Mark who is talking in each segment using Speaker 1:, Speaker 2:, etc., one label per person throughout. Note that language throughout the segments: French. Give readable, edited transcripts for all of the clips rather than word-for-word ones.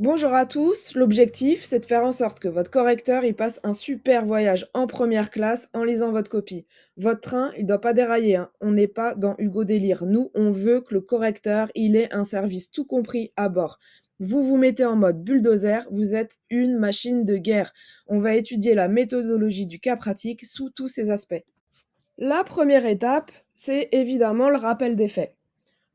Speaker 1: Bonjour à tous, l'objectif c'est de faire en sorte que votre correcteur il passe un super voyage en première classe en lisant votre copie. Votre train il doit pas dérailler, hein. On n'est pas dans Hugo Délire. Nous on veut que le correcteur il ait un service tout compris à bord. Vous vous mettez en mode bulldozer, vous êtes une machine de guerre. On va étudier la méthodologie du cas pratique sous tous ses aspects. La première étape, c'est évidemment le rappel des faits.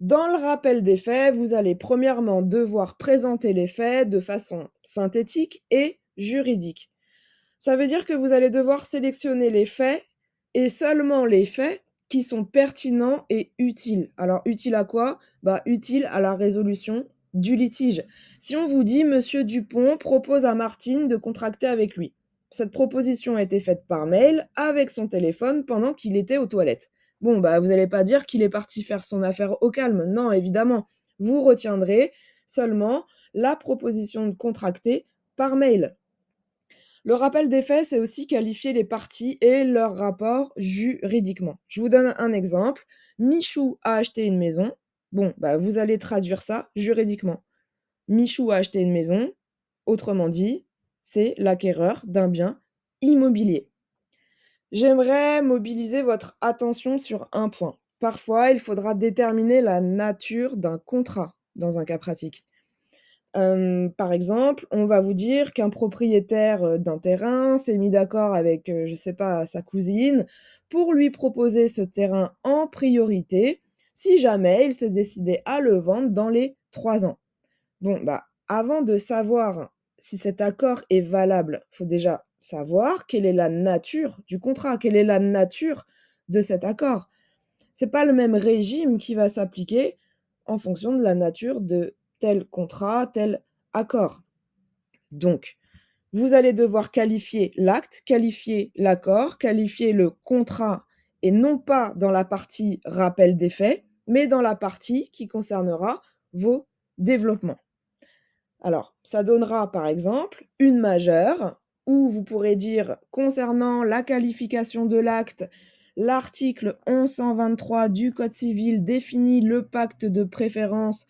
Speaker 1: Dans le rappel des faits, vous allez premièrement devoir présenter les faits de façon synthétique et juridique. Ça veut dire que vous allez devoir sélectionner les faits et seulement les faits qui sont pertinents et utiles. Alors, utile à quoi? Bah, utile à la résolution du litige. Si on vous dit Monsieur Dupont propose à Martine de contracter avec lui. Cette proposition a été faite par mail avec son téléphone pendant qu'il était aux toilettes. Bon, bah, vous n'allez pas dire qu'il est parti faire son affaire au calme. Non, évidemment. Vous retiendrez seulement la proposition de contracter par mail. Le rappel des faits, c'est aussi qualifier les parties et leur rapport juridiquement. Je vous donne un exemple. Michou a acheté une maison. Bon, bah, vous allez traduire ça juridiquement. Michou a acheté une maison. Autrement dit, c'est l'acquéreur d'un bien immobilier. J'aimerais mobiliser votre attention sur un point. Parfois, il faudra déterminer la nature d'un contrat dans un cas pratique. Par exemple, on va vous dire qu'un propriétaire, d'un terrain s'est mis d'accord avec, je sais pas, sa cousine pour lui proposer ce terrain en priorité, si jamais il se décidait à le vendre dans les 3 ans. Bon, bah, avant de savoir si cet accord est valable, faut déjà savoir quelle est la nature du contrat, quelle est la nature de cet accord. C'est pas le même régime qui va s'appliquer en fonction de la nature de tel contrat, tel accord. Donc, vous allez devoir qualifier l'acte, qualifier l'accord, qualifier le contrat et non pas dans la partie rappel des faits, mais dans la partie qui concernera vos développements. Alors, ça donnera par exemple une majeure où vous pourrez dire concernant la qualification de l'acte, l'article 1123 du Code civil définit le pacte de préférence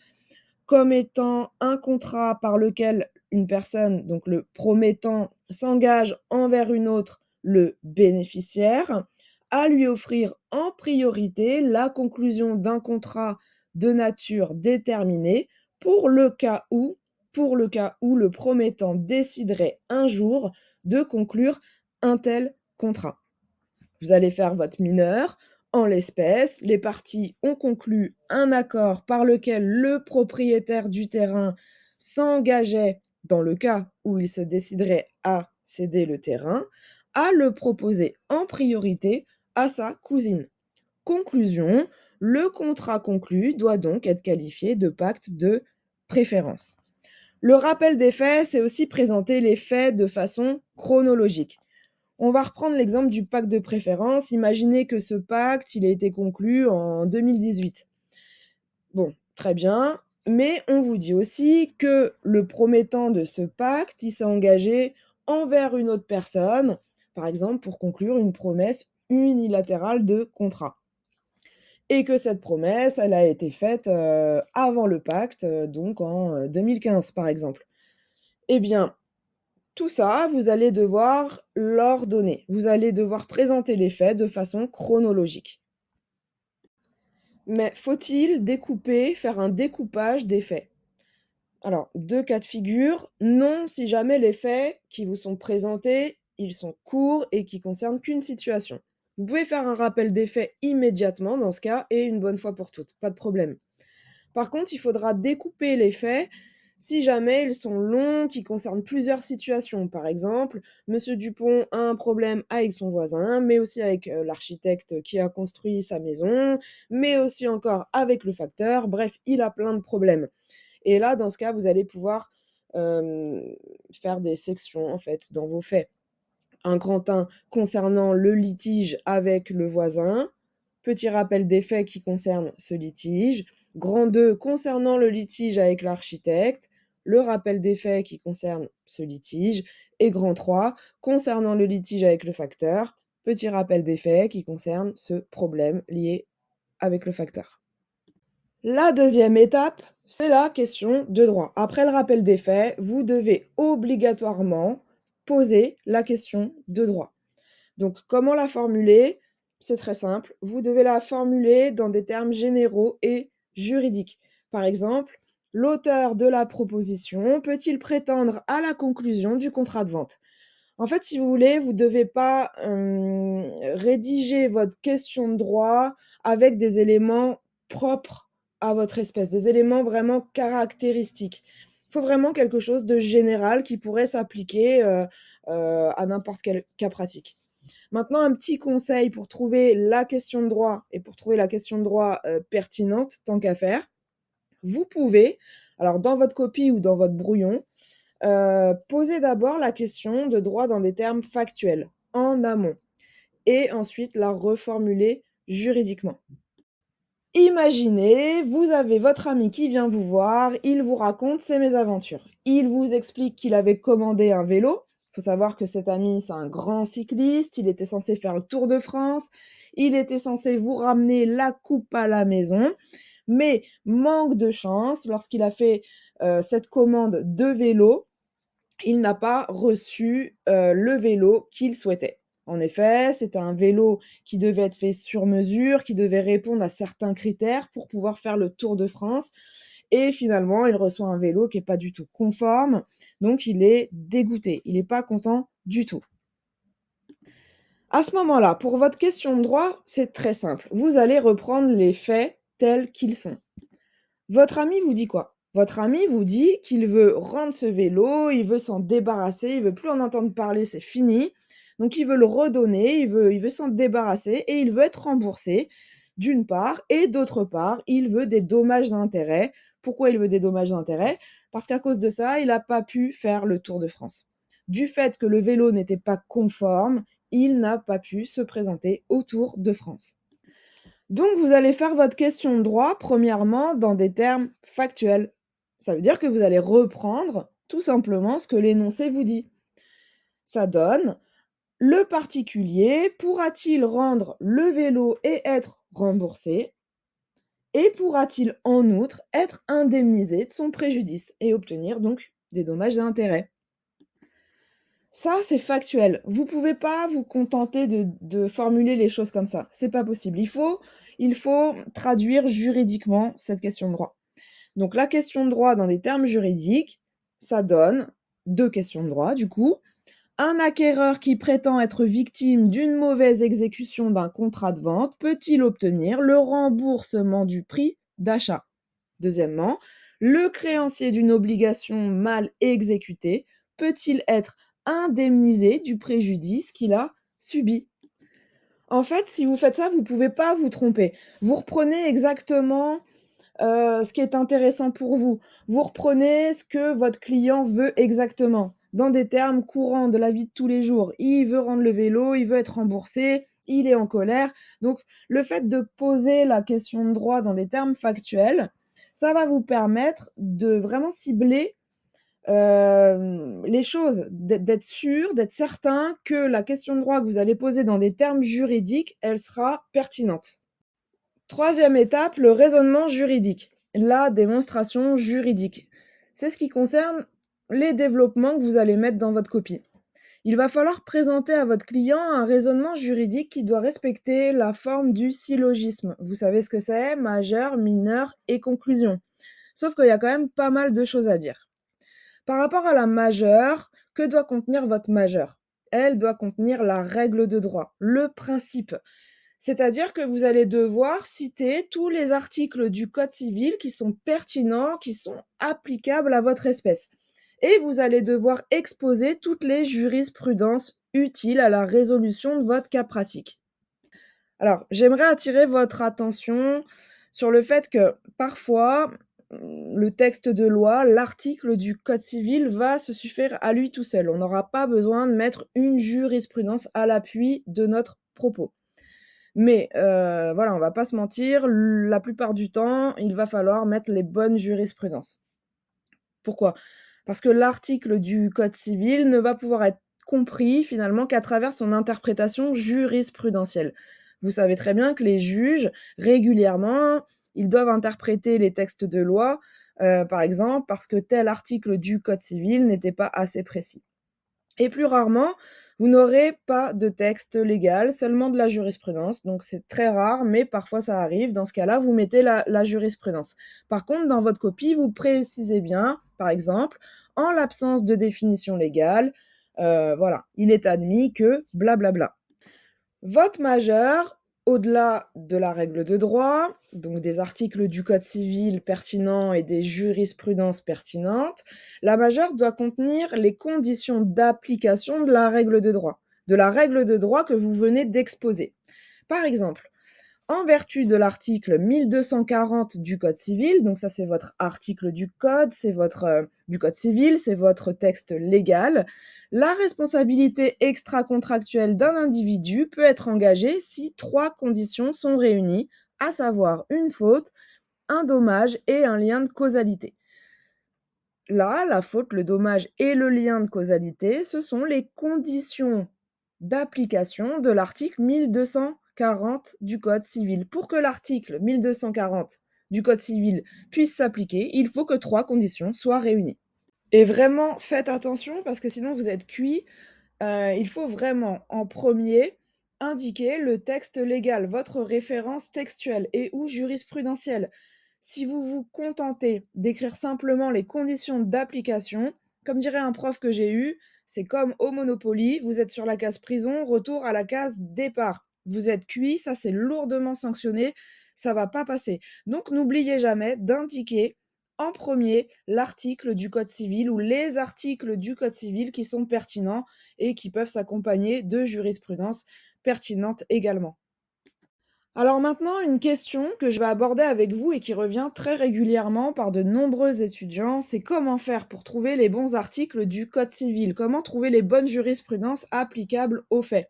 Speaker 1: comme étant un contrat par lequel une personne, donc le promettant, s'engage envers une autre, le bénéficiaire, à lui offrir en priorité la conclusion d'un contrat de nature déterminée pour le cas où le promettant déciderait un jour de conclure un tel contrat. Vous allez faire votre mineur. En l'espèce, les parties ont conclu un accord par lequel le propriétaire du terrain s'engageait, dans le cas où il se déciderait à céder le terrain, à le proposer en priorité à sa cousine. Conclusion, le contrat conclu doit donc être qualifié de pacte de préférence. Le rappel des faits, c'est aussi présenter les faits de façon chronologique. On va reprendre l'exemple du pacte de préférence. Imaginez que ce pacte, il a été conclu en 2018. Bon, très bien, mais on vous dit aussi que le promettant de ce pacte, il s'est engagé envers une autre personne, par exemple pour conclure une promesse unilatérale de contrat. Et que cette promesse, elle a été faite, avant le pacte, donc en, 2015 par exemple. Eh bien, tout ça, vous allez devoir l'ordonner. Vous allez devoir présenter les faits de façon chronologique. Mais faut-il découper, faire un découpage des faits? Alors, 2 cas de figure. Non, si jamais les faits qui vous sont présentés, ils sont courts et qui concernent qu'une situation. Vous pouvez faire un rappel des faits immédiatement dans ce cas et une bonne fois pour toutes, pas de problème. Par contre, il faudra découper les faits si jamais ils sont longs, qui concernent plusieurs situations. Par exemple, Monsieur Dupont a un problème avec son voisin, mais aussi avec l'architecte qui a construit sa maison, mais aussi encore avec le facteur. Bref, il a plein de problèmes. Et là, dans ce cas, vous allez pouvoir faire des sections, en fait, dans vos faits. Un grand 1 concernant le litige avec le voisin, petit rappel des faits qui concernent ce litige, grand 2 concernant le litige avec l'architecte, le rappel des faits qui concerne ce litige, et grand 3 concernant le litige avec le facteur, petit rappel des faits qui concerne ce problème lié avec le facteur. La deuxième étape, C'est la question de droit. Après le rappel des faits, vous devez obligatoirement poser la question de droit. Donc, comment la formuler? C'est très simple. Vous devez la formuler dans des termes généraux et juridiques. Par exemple, l'auteur de la proposition peut-il prétendre à la conclusion du contrat de vente? En fait, si vous voulez, vous ne devez pas rédiger votre question de droit avec des éléments propres à votre espèce, des éléments vraiment caractéristiques. Il faut vraiment quelque chose de général qui pourrait s'appliquer à n'importe quel cas pratique. Maintenant, un petit conseil pour trouver la question de droit et pour trouver la question de droit pertinente, tant qu'à faire, vous pouvez, alors dans votre copie ou dans votre brouillon, poser d'abord la question de droit dans des termes factuels, en amont, et ensuite la reformuler juridiquement. Imaginez, vous avez votre ami qui vient vous voir, il vous raconte ses mésaventures. Il vous explique qu'il avait commandé un vélo. Il faut savoir que cet ami, c'est un grand cycliste, il était censé faire le Tour de France, il était censé vous ramener la coupe à la maison, mais manque de chance, lorsqu'il a fait cette commande de vélo, il n'a pas reçu le vélo qu'il souhaitait. En effet, c'était un vélo qui devait être fait sur mesure, qui devait répondre à certains critères pour pouvoir faire le Tour de France et finalement, il reçoit un vélo qui est pas du tout conforme, donc il est dégoûté, il est pas content du tout. À ce moment-là, pour votre question de droit, c'est très simple. Vous allez reprendre les faits tels qu'ils sont. Votre ami vous dit quoi? Votre ami vous dit qu'il veut rendre ce vélo, il veut s'en débarrasser, il veut plus en entendre parler, c'est fini. Donc il veut le redonner, il veut s'en débarrasser et il veut être remboursé, d'une part et d'autre part, il veut des dommages d'intérêt. Pourquoi il veut des dommages d'intérêt? Parce qu'à cause de ça, il n'a pas pu faire le Tour de France. Du fait que le vélo n'était pas conforme, il n'a pas pu se présenter au Tour de France. Donc, vous allez faire votre question de droit, premièrement, dans des termes factuels. Ça veut dire que vous allez reprendre tout simplement ce que l'énoncé vous dit. Ça donne: le particulier pourra-t-il rendre le vélo et être remboursé? Et pourra-t-il en outre être indemnisé de son préjudice et obtenir donc des dommages et intérêts? Ça, c'est factuel. Vous pouvez pas vous contenter de formuler les choses comme ça. C'est pas possible. Il faut traduire juridiquement cette question de droit. Donc la question de droit dans des termes juridiques, ça donne 2 questions de droit du coup. Un acquéreur qui prétend être victime d'une mauvaise exécution d'un contrat de vente peut-il obtenir le remboursement du prix d'achat? Deuxièmement, le créancier d'une obligation mal exécutée peut-il être indemnisé du préjudice qu'il a subi? En fait, si vous faites ça, vous ne pouvez pas vous tromper. Vous reprenez exactement ce qui est intéressant pour vous. Vous reprenez ce que votre client veut exactement, dans des termes courants de la vie de tous les jours. Il veut rendre le vélo, il veut être remboursé, il est en colère. Donc le fait de poser la question de droit dans des termes factuels, ça va vous permettre de vraiment cibler, les choses, d'être sûr, d'être certain que la question de droit que vous allez poser dans des termes juridiques, elle sera pertinente. Troisième étape, le raisonnement juridique, la démonstration juridique. C'est ce qui concerne les développements que vous allez mettre dans votre copie. Il va falloir présenter à votre client un raisonnement juridique qui doit respecter la forme du syllogisme. Vous savez ce que c'est? Majeur, mineur et conclusion. Sauf qu'il y a quand même pas mal de choses à dire. Par rapport à la majeure, que doit contenir votre majeure? Elle doit contenir la règle de droit, le principe. C'est-à-dire que vous allez devoir citer tous les articles du code civil qui sont pertinents, qui sont applicables à votre espèce. Et vous allez devoir exposer toutes les jurisprudences utiles à la résolution de votre cas pratique. Alors, j'aimerais attirer votre attention sur le fait que parfois, le texte de loi, l'article du code civil va se suffire à lui tout seul. On n'aura pas besoin de mettre une jurisprudence à l'appui de notre propos. Mais voilà, on va pas se mentir, la plupart du temps, il va falloir mettre les bonnes jurisprudences. Pourquoi? Parce que l'article du code civil ne va pouvoir être compris finalement qu'à travers son interprétation jurisprudentielle. Vous savez très bien que les juges, régulièrement, ils doivent interpréter les textes de loi, par exemple, parce que tel article du code civil n'était pas assez précis. Et plus rarement, vous n'aurez pas de texte légal, seulement de la jurisprudence. Donc c'est très rare, mais parfois ça arrive. Dans ce cas-là, vous mettez la jurisprudence. Par contre, dans votre copie, vous précisez bien, par exemple, en l'absence de définition légale, voilà, il est admis que blablabla. Vote majeur, au-delà de la règle de droit, donc des articles du code civil pertinents et des jurisprudences pertinentes, la majeure doit contenir les conditions d'application de la règle de droit que vous venez d'exposer. Par exemple, en vertu de l'article 1240 du Code civil, donc ça c'est votre article du Code, c'est votre du Code civil, c'est votre texte légal, la responsabilité extra-contractuelle d'un individu peut être engagée si 3 conditions sont réunies, à savoir une faute, un dommage et un lien de causalité. Là, la faute, le dommage et le lien de causalité, ce sont les conditions d'application de l'article 1240 du Code civil. Pour que l'article 1240 du Code civil puisse s'appliquer, il faut que 3 conditions soient réunies. Et vraiment, faites attention parce que sinon vous êtes cuit. Il faut vraiment, en premier, indiquer le texte légal, votre référence textuelle et ou jurisprudentielle. Si vous vous contentez d'écrire simplement les conditions d'application, comme dirait un prof que j'ai eu, c'est comme au Monopoly, vous êtes sur la case prison, retour à la case départ. Vous êtes cuit, ça c'est lourdement sanctionné, ça va pas passer. Donc n'oubliez jamais d'indiquer en premier l'article du Code civil ou les articles du Code civil qui sont pertinents et qui peuvent s'accompagner de jurisprudence pertinente également. Alors maintenant, une question que je vais aborder avec vous et qui revient très régulièrement par de nombreux étudiants, c'est comment faire pour trouver les bons articles du Code civil? Comment trouver les bonnes jurisprudences applicables aux faits?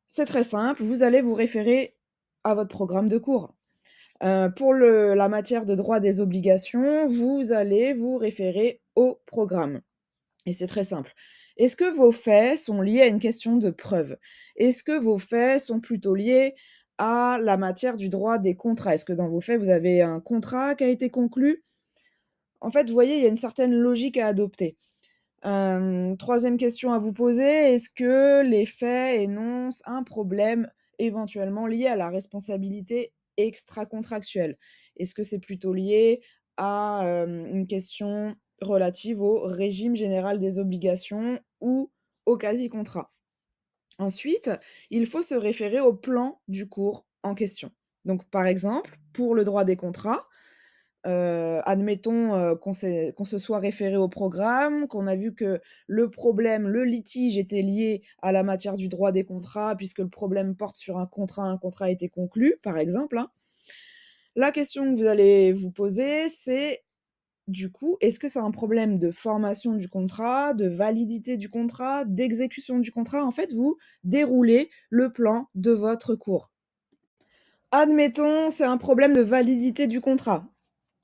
Speaker 1: C'est très simple, vous allez vous référer à votre programme de cours. Pour la matière de droit des obligations, vous allez vous référer au programme. Et c'est très simple. Est-ce que vos faits sont liés à une question de preuve? Est-ce que vos faits sont plutôt liés à la matière du droit des contrats? Est-ce que dans vos faits, vous avez un contrat qui a été conclu? En fait, vous voyez, il y a une certaine logique à adopter. 3e question à vous poser, est-ce que les faits énoncent un problème éventuellement lié à la responsabilité extra-contractuelle? Est-ce que c'est plutôt lié à, une question relative au régime général des obligations ou au quasi-contrat? Ensuite, il faut se référer au plan du cours en question. Donc par exemple, pour le droit des contrats, admettons, qu'on se soit référé au programme, qu'on a vu que le problème, le litige était lié à la matière du droit des contrats puisque le problème porte sur un contrat a été conclu, par exemple, hein. La question que vous allez vous poser, c'est du coup, est-ce que c'est un problème de formation du contrat, de validité du contrat, d'exécution du contrat? En fait, vous déroulez le plan de votre cours. Admettons, c'est un problème de validité du contrat.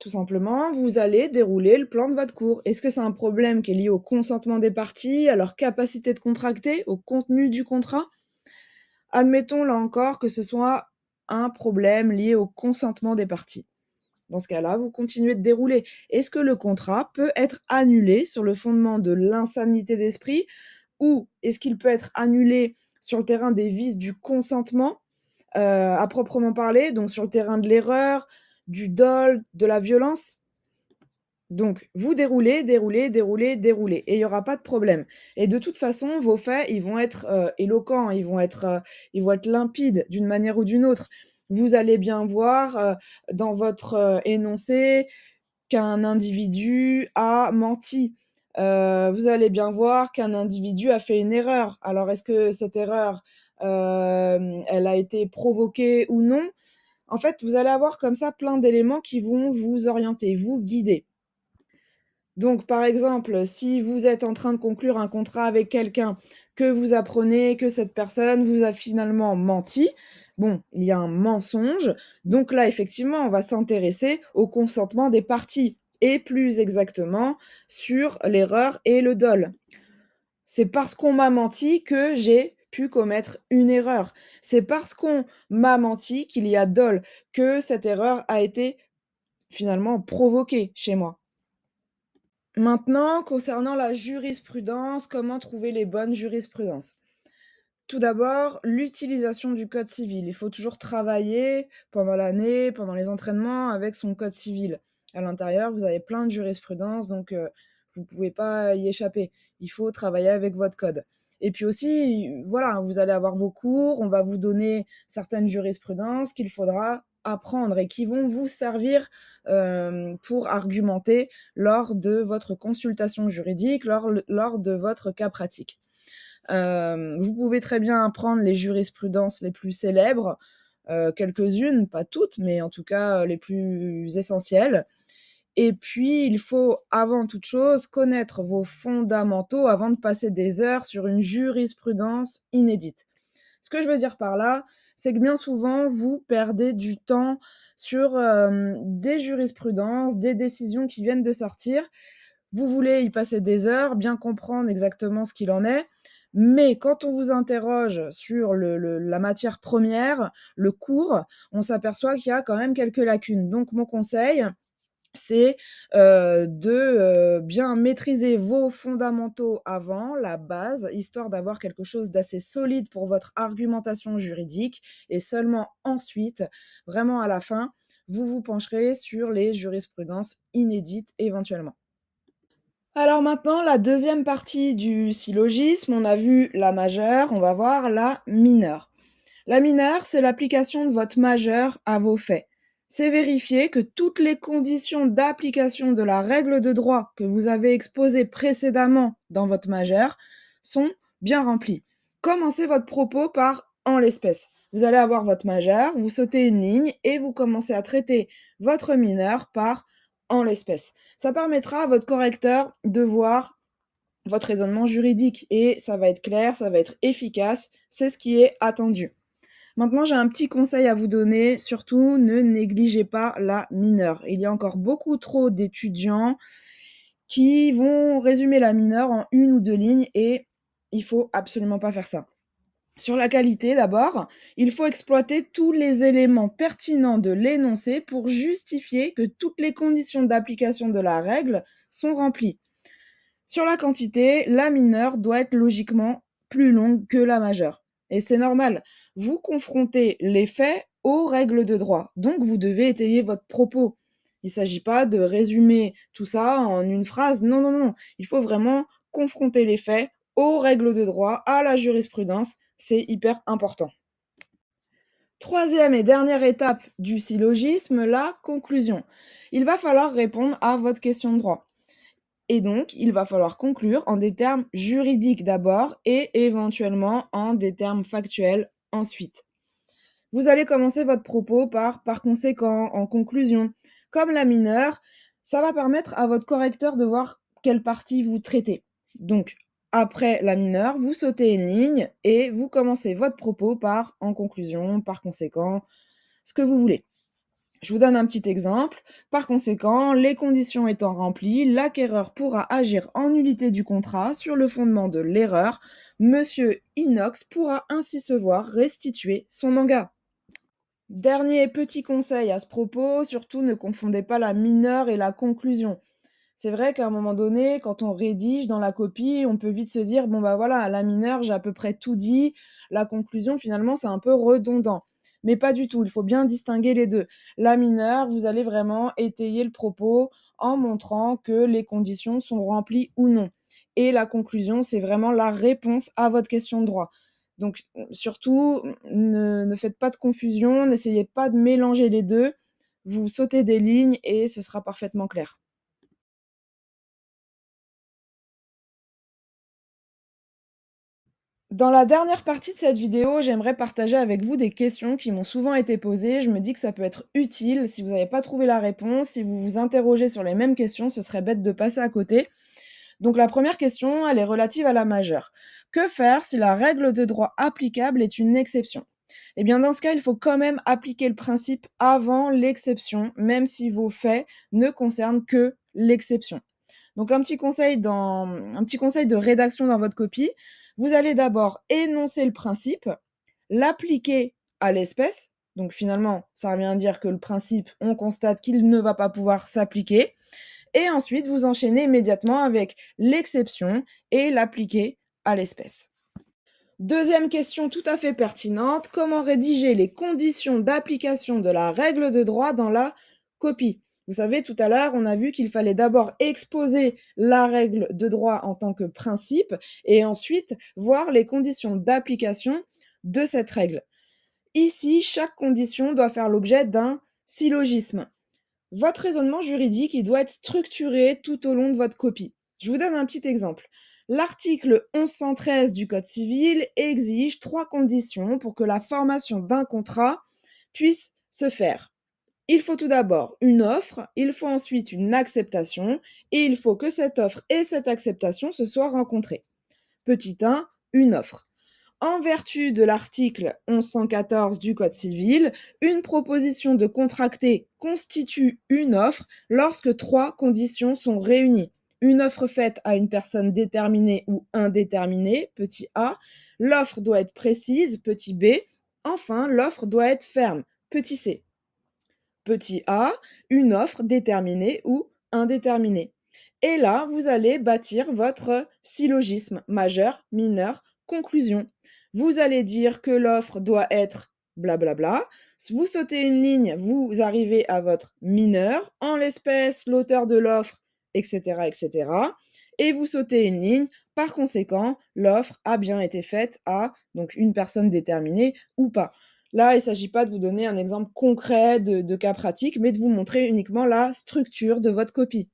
Speaker 1: Tout simplement, vous allez dérouler le plan de votre cours. Est-ce que c'est un problème qui est lié au consentement des parties, à leur capacité de contracter, au contenu du contrat? Admettons, là encore, que ce soit un problème lié au consentement des parties. Dans ce cas-là, vous continuez de dérouler. Est-ce que le contrat peut être annulé sur le fondement de l'insanité d'esprit ou est-ce qu'il peut être annulé sur le terrain des vices du consentement, à proprement parler, donc sur le terrain de l'erreur, du dol, de la violence? Donc vous déroulez, déroulez, déroulez, déroulez et il y aura pas de problème et de toute façon, vos faits, ils vont être, éloquents, ils vont être limpides d'une manière ou d'une autre. Vous allez bien voir, dans votre, énoncé qu'un individu a menti. Vous allez bien voir qu'un individu a fait une erreur. Alors est-ce que cette erreur, elle a été provoquée ou non? En fait, vous allez avoir comme ça plein d'éléments qui vont vous orienter, vous guider. Donc, par exemple, si vous êtes en train de conclure un contrat avec quelqu'un, que vous apprenez que cette personne vous a finalement menti, bon, il y a un mensonge. Donc là, effectivement, on va s'intéresser au consentement des parties et plus exactement sur l'erreur et le dol. C'est parce qu'on m'a menti que j'ai pu commettre une erreur. C'est parce qu'on m'a menti qu'il y a dol, que cette erreur a été finalement provoqué chez moi. Maintenant, concernant la jurisprudence, comment trouver les bonnes jurisprudences? Tout d'abord, l'utilisation du code civil. Il faut toujours travailler pendant l'année, pendant les entraînements avec son code civil. À l'intérieur, vous avez plein de jurisprudences, donc vous ne pouvez pas y échapper. Il faut travailler avec votre code. Et puis aussi, voilà, vous allez avoir vos cours, on va vous donner certaines jurisprudences qu'il faudra apprendre et qui vont vous servir pour argumenter lors de votre consultation juridique, lors de votre cas pratique. Vous pouvez très bien apprendre les jurisprudences les plus célèbres, quelques-unes, pas toutes, mais en tout cas, les plus essentielles. Et puis, il faut, avant toute chose, connaître vos fondamentaux avant de passer des heures sur une jurisprudence inédite. Ce que je veux dire par là, c'est que bien souvent, vous perdez du temps sur, des jurisprudences, des décisions qui viennent de sortir. Vous voulez y passer des heures, bien comprendre exactement ce qu'il en est, mais quand on vous interroge sur la matière première, le cours, on s'aperçoit qu'il y a quand même quelques lacunes. Donc mon conseil, c'est, de, bien maîtriser vos fondamentaux avant, la base, histoire d'avoir quelque chose d'assez solide pour votre argumentation juridique et seulement ensuite, vraiment à la fin, vous vous pencherez sur les jurisprudences inédites éventuellement. Alors maintenant, la deuxième partie du syllogisme, on a vu la majeure, on va voir la mineure. La mineure, c'est l'application de votre majeur à vos faits. C'est vérifier que toutes les conditions d'application de la règle de droit que vous avez exposées précédemment dans votre majeur sont bien remplies. Commencez votre propos par en l'espèce. Vous allez avoir votre majeur, vous sautez une ligne et vous commencez à traiter votre mineur par en l'espèce. Ça permettra à votre correcteur de voir votre raisonnement juridique et ça va être clair, ça va être efficace, c'est ce qui est attendu. Maintenant, j'ai un petit conseil à vous donner, surtout ne négligez pas la mineure. Il y a encore beaucoup trop d'étudiants qui vont résumer la mineure en une ou 2 lignes et il faut absolument pas faire ça. Sur la qualité d'abord, il faut exploiter tous les éléments pertinents de l'énoncé pour justifier que toutes les conditions d'application de la règle sont remplies. Sur la quantité, la mineure doit être logiquement plus longue que la majeure. Et c'est normal. Vous confrontez les faits aux règles de droit. Donc vous devez étayer votre propos. Il ne s'agit pas de résumer tout ça en une phrase. Non, non, non. Il faut vraiment confronter les faits aux règles de droit, à la jurisprudence. C'est hyper important. Troisième et dernière étape du syllogisme, la conclusion. Il va falloir répondre à votre question de droit. Et donc, il va falloir conclure en des termes juridiques d'abord et éventuellement en des termes factuels ensuite. Vous allez commencer votre propos par conséquent, en conclusion. Comme la mineure, ça va permettre à votre correcteur de voir quelle partie vous traitez. Donc, après la mineure, vous sautez une ligne et vous commencez votre propos par en conclusion, par conséquent, ce que vous voulez. Je vous donne un petit exemple. Par conséquent, les conditions étant remplies, l'acquéreur pourra agir en nullité du contrat sur le fondement de l'erreur. Monsieur Inox pourra ainsi se voir restituer son manga. Dernier petit conseil à ce propos, surtout ne confondez pas la mineure et la conclusion. C'est vrai qu'à un moment donné, quand on rédige dans la copie, on peut vite se dire: «Bon, bah, voilà, à la mineure, j'ai à peu près tout dit. La conclusion, finalement, c'est un peu redondant». Mais pas du tout, il faut bien distinguer les 2. La mineure, vous allez vraiment étayer le propos en montrant que les conditions sont remplies ou non. Et la conclusion, c'est vraiment la réponse à votre question de droit. Donc, surtout, ne faites pas de confusion, n'essayez pas de mélanger les 2. Vous sautez des lignes et ce sera parfaitement clair. Dans la dernière partie de cette vidéo, j'aimerais partager avec vous des questions qui m'ont souvent été posées. Je me dis que ça peut être utile si vous n'avez pas trouvé la réponse, si vous vous interrogez sur les mêmes questions, ce serait bête de passer à côté. Donc la première question, elle est relative à la majeure. Que faire si la règle de droit applicable est une exception? Eh bien, dans ce cas, il faut quand même appliquer le principe avant l'exception, même si vos faits ne concernent que l'exception. Donc un petit conseil de rédaction dans votre copie, vous allez d'abord énoncer le principe, l'appliquer à l'espèce, Donc finalement, ça revient à dire que le principe, on constate qu'il ne va pas pouvoir s'appliquer. Et ensuite, vous enchaînez immédiatement avec l'exception et l'appliquer à l'espèce. Deuxième question tout à fait pertinente, comment rédiger les conditions d'application de la règle de droit dans la copie? Vous savez, tout à l'heure, on a vu qu'il fallait d'abord exposer la règle de droit en tant que principe et ensuite voir les conditions d'application de cette règle. Ici, chaque condition doit faire l'objet d'un syllogisme. Votre raisonnement juridique, il doit être structuré tout au long de votre copie. Je vous donne un petit exemple. L'article 1113 du Code civil exige 3 conditions pour que la formation d'un contrat puisse se faire. Il faut tout d'abord une offre, il faut ensuite une acceptation et il faut que cette offre et cette acceptation se soient rencontrées. Petit 1, une offre. En vertu de l'article 1114 du Code civil, une proposition de contracter constitue une offre lorsque 3 conditions sont réunies. Une offre faite à une personne déterminée ou indéterminée, petit a. L'offre doit être précise, petit b. Enfin, l'offre doit être ferme, petit c. Petit a, une offre déterminée ou indéterminée. Et là, vous allez bâtir votre syllogisme majeur, mineur, conclusion. Vous allez dire que l'offre doit être blablabla. Vous sautez une ligne, vous arrivez à votre mineur, en l'espèce l'auteur de l'offre, etc., etc. Et vous sautez une ligne. Par conséquent, l'offre a bien été faite à donc une personne déterminée ou pas. Là, il ne s'agit pas de vous donner un exemple concret de cas pratique, mais de vous montrer uniquement la structure de votre copie.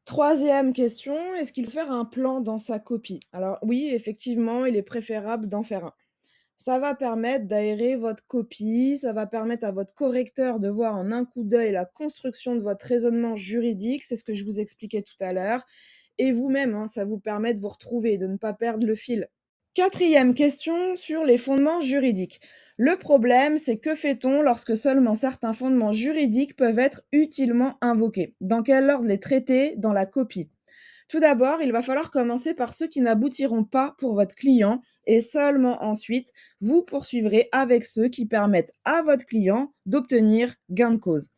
Speaker 1: Troisième question, est-ce qu'il faut faire un plan dans sa copie? Alors oui, effectivement, il est préférable d'en faire un. Ça va permettre d'aérer votre copie, ça va permettre à votre correcteur de voir en un coup d'œil la construction de votre raisonnement juridique, c'est ce que je vous expliquais tout à l'heure. Et vous-même, hein, ça vous permet de vous retrouver, de ne pas perdre le fil. Quatrième question sur les fondements juridiques. Le problème, c'est que fait-on lorsque seulement certains fondements juridiques peuvent être utilement invoqués? Dans quel ordre les traiter dans la copie? Tout d'abord, il va falloir commencer par ceux qui n'aboutiront pas pour votre client et seulement ensuite, vous poursuivrez avec ceux qui permettent à votre client d'obtenir gain de cause.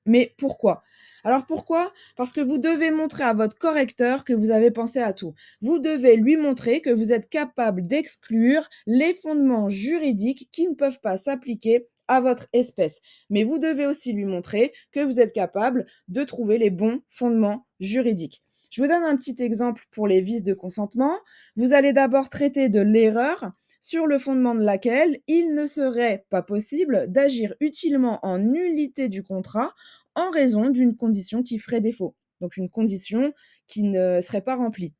Speaker 1: Mais pourquoi? Alors pourquoi? Parce que vous devez montrer à votre correcteur que vous avez pensé à tout. Vous devez lui montrer que vous êtes capable d'exclure les fondements juridiques qui ne peuvent pas s'appliquer à votre espèce. Mais vous devez aussi lui montrer que vous êtes capable de trouver les bons fondements juridiques. Je vous donne un petit exemple pour les vices de consentement. Vous allez d'abord traiter de l'erreur sur le fondement de laquelle il ne serait pas possible d'agir utilement en nullité du contrat en raison d'une condition qui ferait défaut. Donc une condition qui ne serait pas remplie.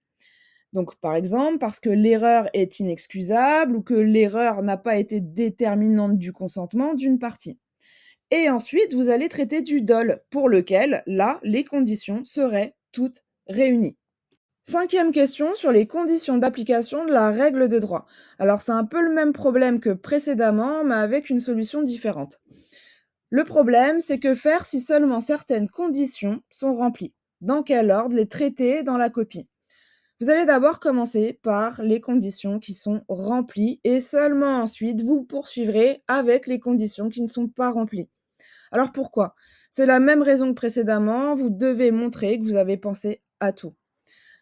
Speaker 1: Donc par exemple, parce que l'erreur est inexcusable ou que l'erreur n'a pas été déterminante du consentement d'une partie. Et ensuite, vous allez traiter du dol, pour lequel, là, les conditions seraient toutes réunies. Cinquième question sur les conditions d'application de la règle de droit. Alors c'est un peu le même problème que précédemment, mais avec une solution différente. Le problème, c'est que faire si seulement certaines conditions sont remplies. Dans quel ordre les traiter dans la copie? Vous allez d'abord commencer par les conditions qui sont remplies et seulement ensuite vous poursuivrez avec les conditions qui ne sont pas remplies. Alors pourquoi? C'est la même raison que précédemment, vous devez montrer que vous avez pensé à tout.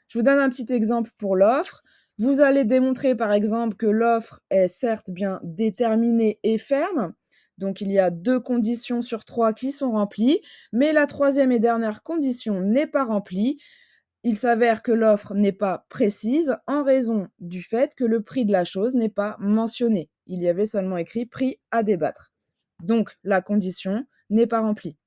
Speaker 1: Je vous donne un petit exemple pour l'offre. Vous allez démontrer par exemple que l'offre est certes bien déterminée et ferme. Donc il y a 2 conditions sur 3 qui sont remplies, mais la troisième et dernière condition n'est pas remplie. Il s'avère que l'offre n'est pas précise en raison du fait que le prix de la chose n'est pas mentionné. Il y avait seulement écrit prix à débattre. Donc la condition n'est pas remplie.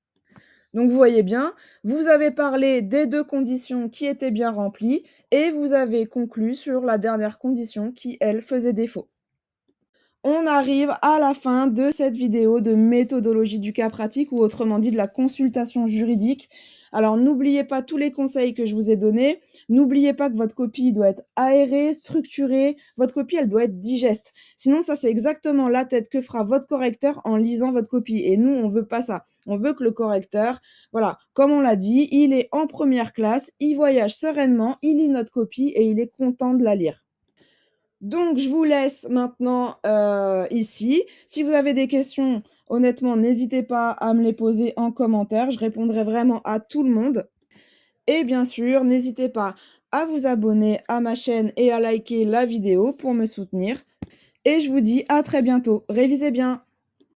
Speaker 1: Donc vous voyez bien, vous avez parlé des 2 conditions qui étaient bien remplies et vous avez conclu sur la dernière condition qui, elle, faisait défaut. On arrive à la fin de cette vidéo de méthodologie du cas pratique ou autrement dit de la consultation juridique. Alors n'oubliez pas tous les conseils que je vous ai donnés. N'oubliez pas que votre copie doit être aérée, structurée. Votre copie, elle doit être digeste. Sinon, ça, c'est exactement la tête que fera votre correcteur en lisant votre copie. Et nous, on veut pas ça. On veut que le correcteur, voilà, comme on l'a dit, il est en première classe, il voyage sereinement, il lit notre copie et il est content de la lire. Donc je vous laisse maintenant, ici. Si vous avez des questions, Honnêtement, n'hésitez pas à me les poser en commentaire, je répondrai vraiment à tout le monde. Et bien sûr, n'hésitez pas à vous abonner à ma chaîne et à liker la vidéo pour me soutenir. Et je vous dis à très bientôt. Révisez bien!